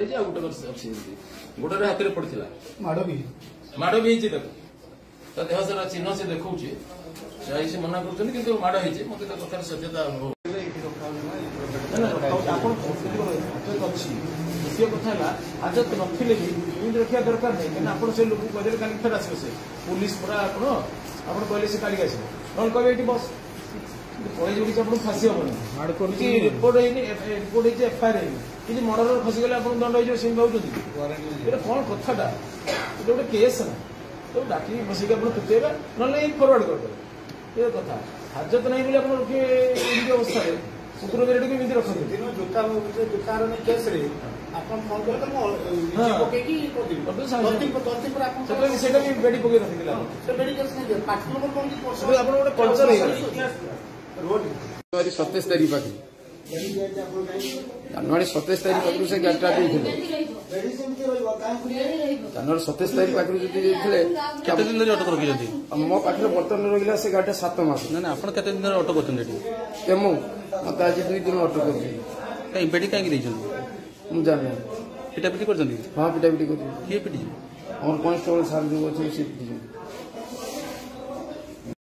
गोटे हाथ में पड़ा माड़ भी देह सारा चिन्ह से देखा से मना कर माड़ मत कथार सत्यता अनुभव द्वितीय कथा हाजत नथिले भी रखा दरकार नहीं कहीं आप लोग बजे का आसे पुलिस पूरा आप कहले से काली आस ना कहे ये बस कही आपको फाँसी हेनी रिपोर्ट रिपोर्ट एफआईआर कि मर्डर खसीगले आप दंड हो भावुँ कौन कथाटा गोटे केस ना तो डाक बसिक पिटेबा ना फरवर्ड करदे ये कथा हाजत नहीं बोले आप रखे अवस्था कुकुर बेरेट भी रखते जूतार केस बेडी पकई रखी 27 तारीख पाखे जनवरी 27 तारीख पाखु से गाड़ीटा जनवरी 27 तारीख पाखु केते दिन अटक रखी मो पाखे बर्तमान रहा से गाड़ी 7 मास ना आप दिन अटक कर मत आज 2 दिन अटक कर पेटी कहीं मुझे जाना पिटापिटी कर हाँ पिटापिटी कर किए पिटी और कन्स्टेबल सार जो अच्छे